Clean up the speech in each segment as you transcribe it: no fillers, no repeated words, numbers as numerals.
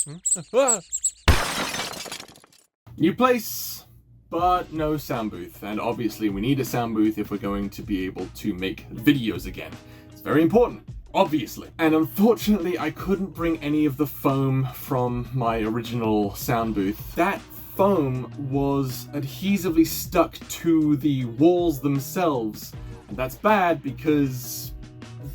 Ah! New place, but no sound booth. And obviously we need a sound booth if we're going to be able to make videos again. It's very important, obviously. And unfortunately, I couldn't bring any of the foam from my original sound booth. That foam was adhesively stuck to the walls themselves. And that's bad because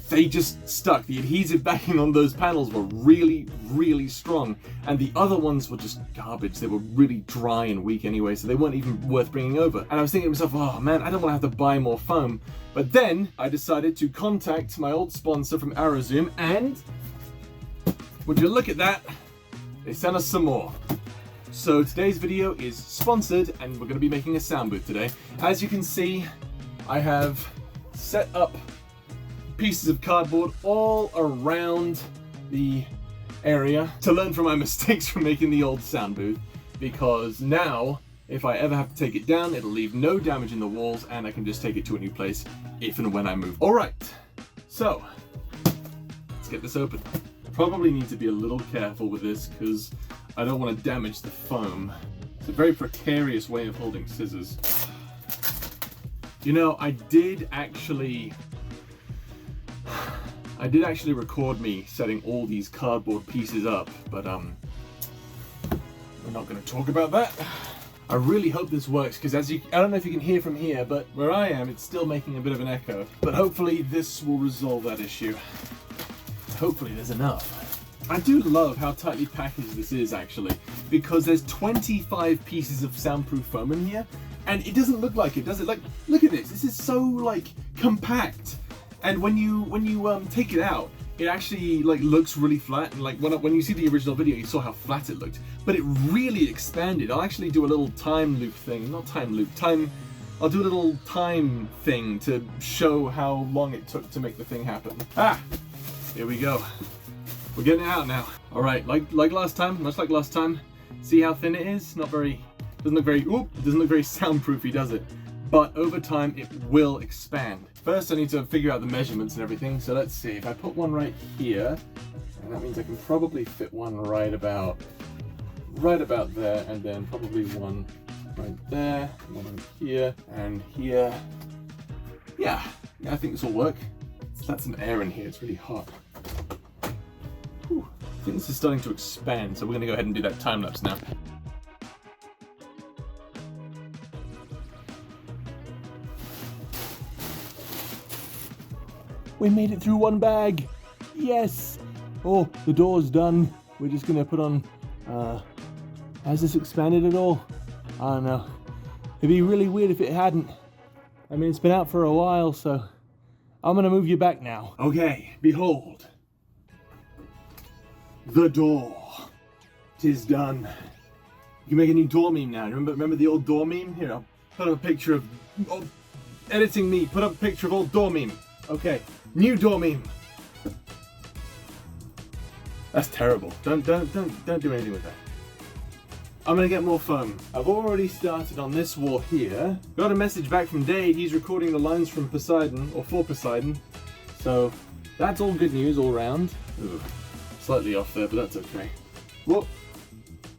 they just stuck. The adhesive backing on those panels were really, really strong. And the other ones were just garbage. They were really dry and weak anyway, so they weren't even worth bringing over. And I was thinking to myself, oh man, I don't want to have to buy more foam. But then I decided to contact my old sponsor from Arrowzoom, and would you look at that? They sent us some more. So today's video is sponsored, and we're going to be making a sound booth today. As you can see, I have set up pieces of cardboard all around the area to learn from my mistakes from making the old sound booth, because now if I ever have to take it down, it'll leave no damage in the walls and I can just take it to a new place if and when I move. Alright, so let's get this open. Probably need to be a little careful with this because I don't want to damage the foam. It's a very precarious way of holding scissors. You know, I did actually record me setting all these cardboard pieces up, but we're not going to talk about that. I really hope this works because I don't know if you can hear from here, but where I am, it's still making a bit of an echo. But hopefully this will resolve that issue. Hopefully there's enough. I do love how tightly packaged this is actually, because there's 25 pieces of soundproof foam in here, and it doesn't look like it, does it? Like, look at this. This is so like compact. And when you take it out, it actually like looks really flat. And like when you see the original video, you saw how flat it looked, but it really expanded. I'll actually do a little time loop thing, I'll do a little time thing to show how long it took to make the thing happen. Here we go. We're getting it out now. All right, like last time, much like last time. See how thin it is? Doesn't look very soundproofy, does it? But over time, it will expand. First, I need to figure out the measurements and everything. So let's see, if I put one right here, and that means I can probably fit one right about there, and then probably one right there, one here, and here. Yeah, I think this will work. Let's let some air in here, it's really hot. Whew. I think this is starting to expand, so we're gonna go ahead and do that time lapse now. We made it through one bag. Yes. Oh, the door's done. We're just gonna put on, has this expanded at all? I don't know. It'd be really weird if it hadn't. I mean, it's been out for a while, so I'm gonna move you back now. Okay, behold. The door. 'Tis done. You can make a new door meme now. Remember the old door meme? Here, I'll put up a picture of, editing me, put up a picture of old door meme. Okay, new door meme. That's terrible. Don't do anything with that. I'm gonna get more foam. I've already started on this wall here. Got a message back from Dave. He's recording the lines from Poseidon, or for Poseidon. So that's all good news all round. Ugh, slightly off there, but that's okay. Whoop!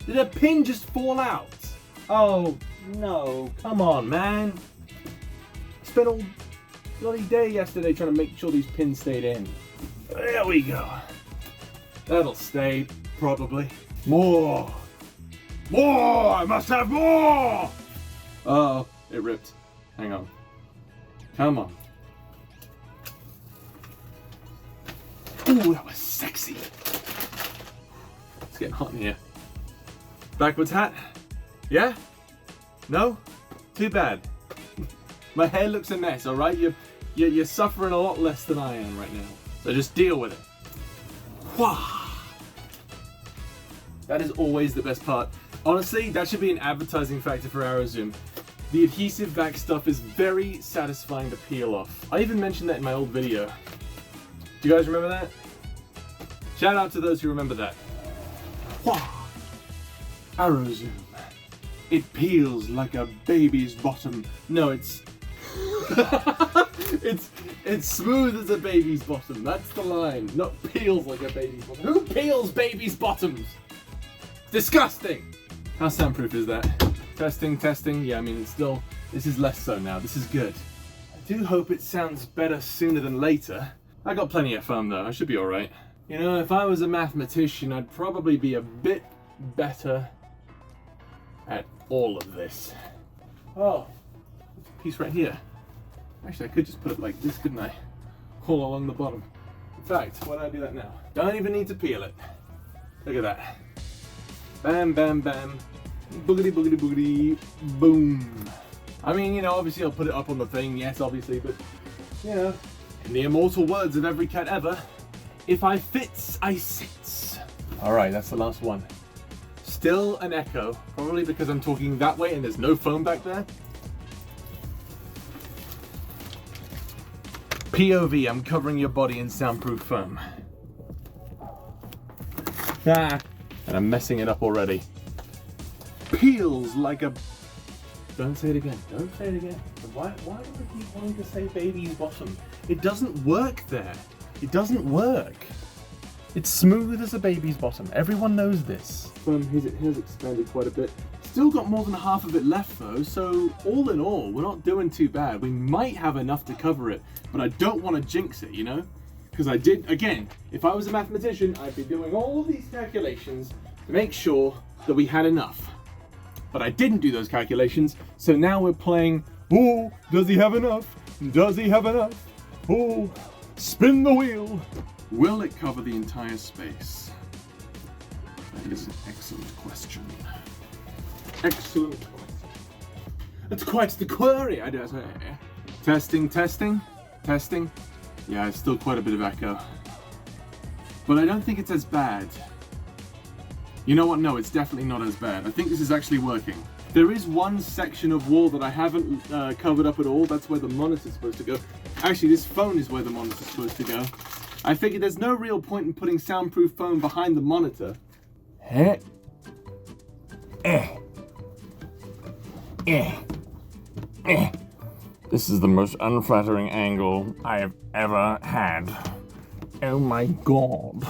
Did a pin just fall out? Oh no! Come on, man! Spent all bloody day yesterday trying to make sure these pins stayed in. There we go. That'll stay, probably. More! More! I must have more! Uh-oh, it ripped. Hang on. Come on. Ooh, that was sexy. It's getting hot in here. Backwards hat? Yeah? No? Too bad. My hair looks a mess, alright? You're suffering a lot less than I am right now. So just deal with it. Wah! That is always the best part. Honestly, that should be an advertising factor for Arrowzoom. The adhesive back stuff is very satisfying to peel off. I even mentioned that in my old video. Do you guys remember that? Shout out to those who remember that. Wah! Arrowzoom. It peels like a baby's bottom. No, it's it's smooth as a baby's bottom. That's the line. Not peels like a baby's bottom. Who peels baby's bottoms? Disgusting! How soundproof is that? Testing, testing. Yeah, I mean, it's still, this is less so now. This is good. I do hope it sounds better sooner than later. I got plenty of foam though. I should be all right. You know, if I was a mathematician, I'd probably be a bit better at all of this. Oh, piece right here. Actually, I could just put it like this, couldn't I? All along the bottom. In fact, why don't I do that now? Don't even need to peel it. Look at that. Bam, bam, bam. Boogity, boogity, boogity. Boom. I mean, you know, obviously I'll put it up on the thing, yes, obviously, but, you know, in the immortal words of every cat ever, if I fits, I sits. All right, that's the last one. Still an echo, probably because I'm talking that way and there's no foam back there. POV, I'm covering your body in soundproof foam. Ah, and I'm messing it up already. Peels like a... Don't say it again, don't say it again. Why do I keep wanting to say baby's bottom? It doesn't work there. It doesn't work. It's smooth as a baby's bottom. Everyone knows this. It has expanded quite a bit. Still got more than half of it left though, so all in all, we're not doing too bad. We might have enough to cover it, but I don't want to jinx it, you know? Because I did, again, if I was a mathematician, I'd be doing all of these calculations to make sure that we had enough. But I didn't do those calculations, so now we're playing, oh, does he have enough? Does he have enough? Oh, spin the wheel. Will it cover the entire space? That is an excellent question. Excellent question. That's quite the query, I dare say. Testing, testing, testing. Yeah, it's still quite a bit of echo. But I don't think it's as bad. You know what? No, it's definitely not as bad. I think this is actually working. There is one section of wall that I haven't covered up at all. That's where the monitor's supposed to go. Actually, this phone is where the monitor's supposed to go. I figured there's no real point in putting soundproof foam behind the monitor. This is the most unflattering angle I have ever had. Oh my god.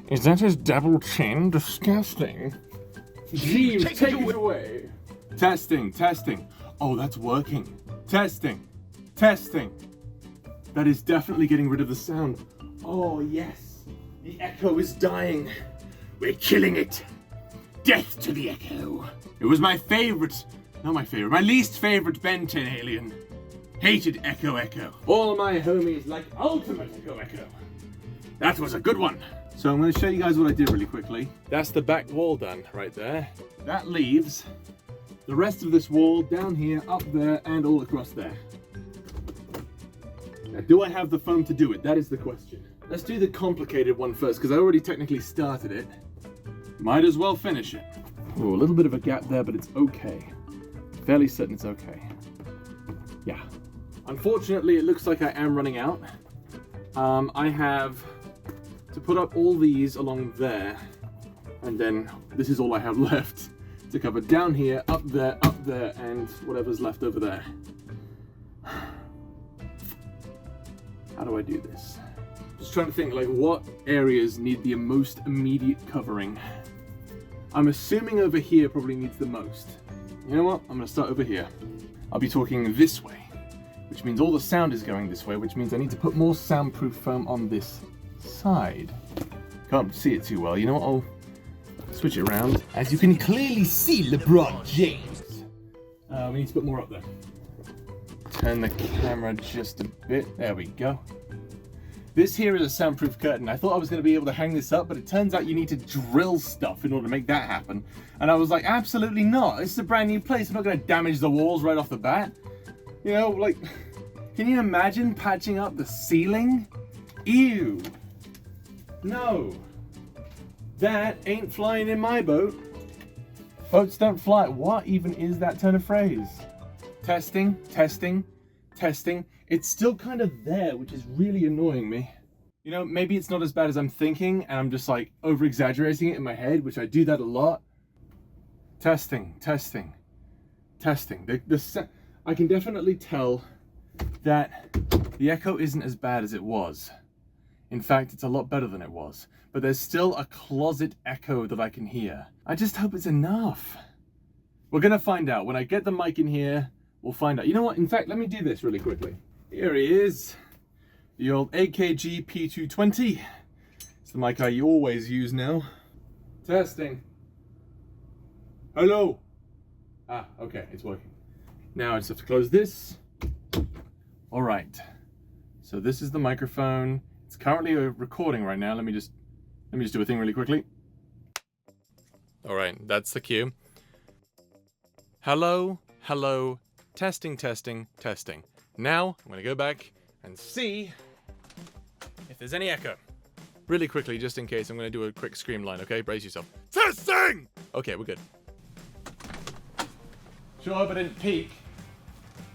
Is that his double chin? Disgusting. Jeeves, take it away. Testing, testing. Oh, that's working. Testing, testing. That is definitely getting rid of the sound. Oh, yes. The echo is dying. We're killing it. Death to the echo. It was my favorite, not my favorite, my least favorite Ben 10 alien. Hated Echo Echo. All my homies like Ultimate Echo Echo. That was a good one. So I'm going to show you guys what I did really quickly. That's the back wall done right there. That leaves the rest of this wall down here, up there, and all across there. Now, do I have the foam to do it? That is the question. Let's do the complicated one first, because I already technically started it. Might as well finish it. Ooh, a little bit of a gap there, but it's okay. Fairly certain it's okay. Yeah. Unfortunately, it looks like I am running out. I have to put up all these along there, and then this is all I have left to cover down here, up there, and whatever's left over there. How do I do this? Just trying to think, like, what areas need the most immediate covering? I'm assuming over here probably needs the most. You know what? I'm gonna start over here. I'll be talking this way, which means all the sound is going this way, which means I need to put more soundproof foam on this side. Can't see it too well. You know what? I'll switch it around. As you can clearly see, LeBron James. We need to put more up there. Turn the camera just a bit. There we go. This here is a soundproof curtain. I thought I was going to be able to hang this up, but it turns out you need to drill stuff in order to make that happen. And I was like, absolutely not. This is a brand new place. I'm not going to damage the walls right off the bat. You know, like, can you imagine patching up the ceiling? Ew. No. That ain't flying in my boat. Boats don't fly. What even is that turn of phrase? Testing, testing, testing. It's still kind of there, which is really annoying me. You know, maybe it's not as bad as I'm thinking, and I'm just like over-exaggerating it in my head, which I do that a lot. Testing, testing, testing. I can definitely tell that the echo isn't as bad as it was. In fact, it's a lot better than it was. But there's still a closet echo that I can hear. I just hope it's enough. We're gonna find out. When I get the mic in here, we'll find out. You know what? In fact, let me do this really quickly. Here he is. The old AKG P220. It's the mic I always use now. Testing. Hello. Ah, okay, it's working. Now I just have to close this. All right. So this is the microphone. It's currently recording right now. Let me just do a thing really quickly. All right, that's the cue. Hello, hello, testing, testing, testing. Now I'm gonna go back and see if there's any echo. Really quickly, just in case, I'm gonna do a quick scream line, okay? Brace yourself. Testing! Okay, we're good. Sure hope I didn't peak.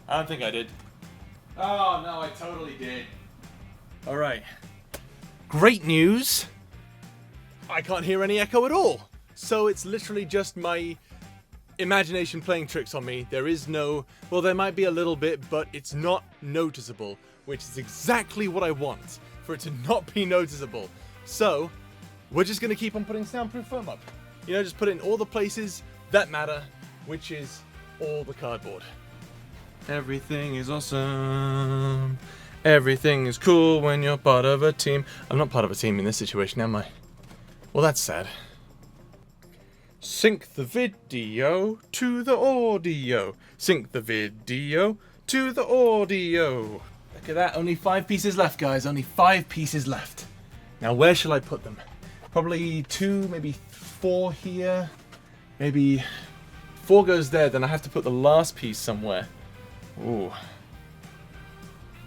I don't think I did. Oh, no, I totally did. All right. Great news. I can't hear any echo at all. So it's literally just my imagination playing tricks on me. There is no, well, there might be a little bit, but it's not noticeable, which is exactly what I want, for it to not be noticeable. So we're just gonna keep on putting soundproof foam up. You know, just put it in all the places that matter, which is all the cardboard. Everything is awesome. Everything is cool when you're part of a team. I'm not part of a team in this situation, am I? Well, that's sad. Sync the video to the audio. Sync the video to the audio. Look at that, only 5 pieces left, guys. Only 5 pieces left. Now, where shall I put them? Probably 2, maybe 4 here. Maybe 4 goes there, then I have to put the last piece somewhere. Ooh.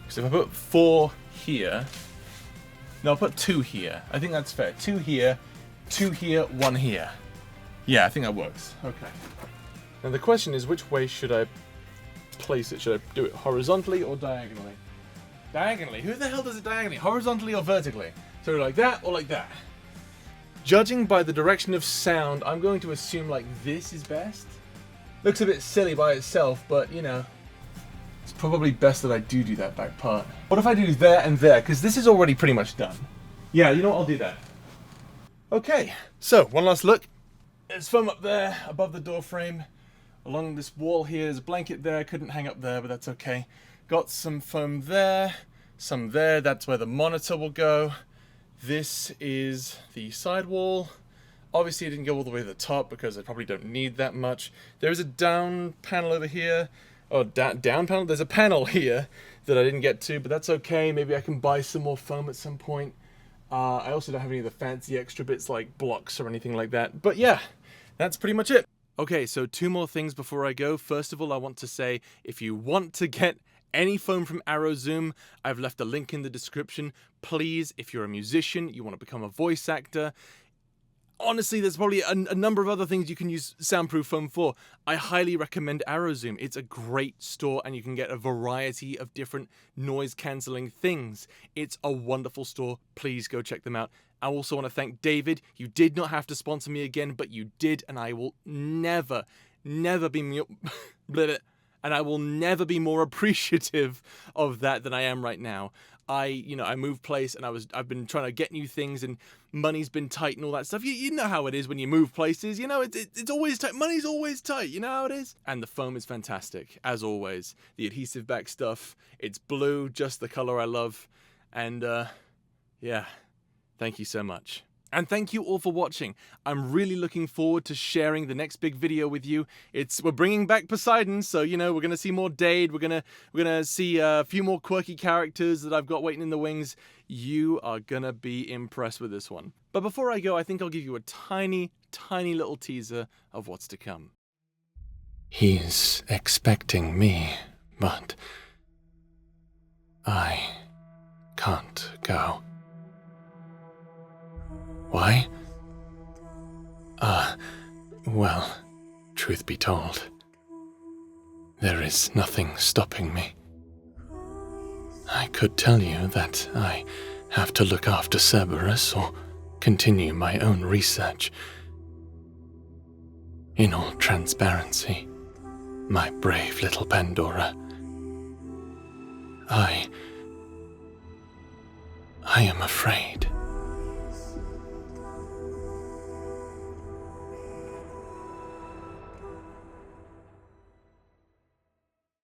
So if I put 4 here, no, I'll put 2 here. I think that's fair. 2 here, 2 here, 1 here. Yeah, I think that works. Okay. Now the question is, which way should I place it? Should I do it horizontally or diagonally? Diagonally? Who the hell does it diagonally? Horizontally or vertically? So like that or like that? Judging by the direction of sound, I'm going to assume like this is best. Looks a bit silly by itself, but you know, it's probably best that I do that back part. What if I do there and there? Because this is already pretty much done. Yeah, you know what? I'll do that. Okay, so one last look. There's foam up there above the door frame. Along this wall here, there's a blanket there. Couldn't hang up there, but that's okay. Got some foam there, some there. That's where the monitor will go. This is the sidewall. Obviously, I didn't go all the way to the top because I probably don't need that much. There is a down panel over here. Oh, down panel? There's a panel here that I didn't get to, but that's okay. Maybe I can buy some more foam at some point. I also don't have any of the fancy extra bits like blocks or anything like that. But yeah, that's pretty much it. Okay, so 2 more things before I go. First of all, I want to say, if you want to get any foam from Arrowzoom, I've left a link in the description. Please, if you're a musician, you want to become a voice actor, honestly, there's probably a number of other things you can use soundproof foam for. I highly recommend Arrowzoom. It's a great store and you can get a variety of different noise cancelling things. It's a wonderful store. Please go check them out. I also want to thank David. You did not have to sponsor me again, but you did, and I will never be more appreciative of that than I am right now. I moved place and I've been trying to get new things and money's been tight and all that stuff. You know how it is when you move places, you know, it's always tight. Money's always tight, you know how it is? And the foam is fantastic, as always. The adhesive back stuff, it's blue, just the color I love. And yeah, thank you so much. And thank you all for watching. I'm really looking forward to sharing the next big video with you. We're bringing back Poseidon, so you know we're gonna see more Dade. We're gonna see a few more quirky characters that I've got waiting in the wings. You are gonna be impressed with this one. But before I go, I think I'll give you a tiny little teaser of what's to come. He's expecting me, but I can't go. Why? Well, truth be told, there is nothing stopping me. I could tell you that I have to look after Cerberus or continue my own research. In all transparency, my brave little Pandora, I am afraid.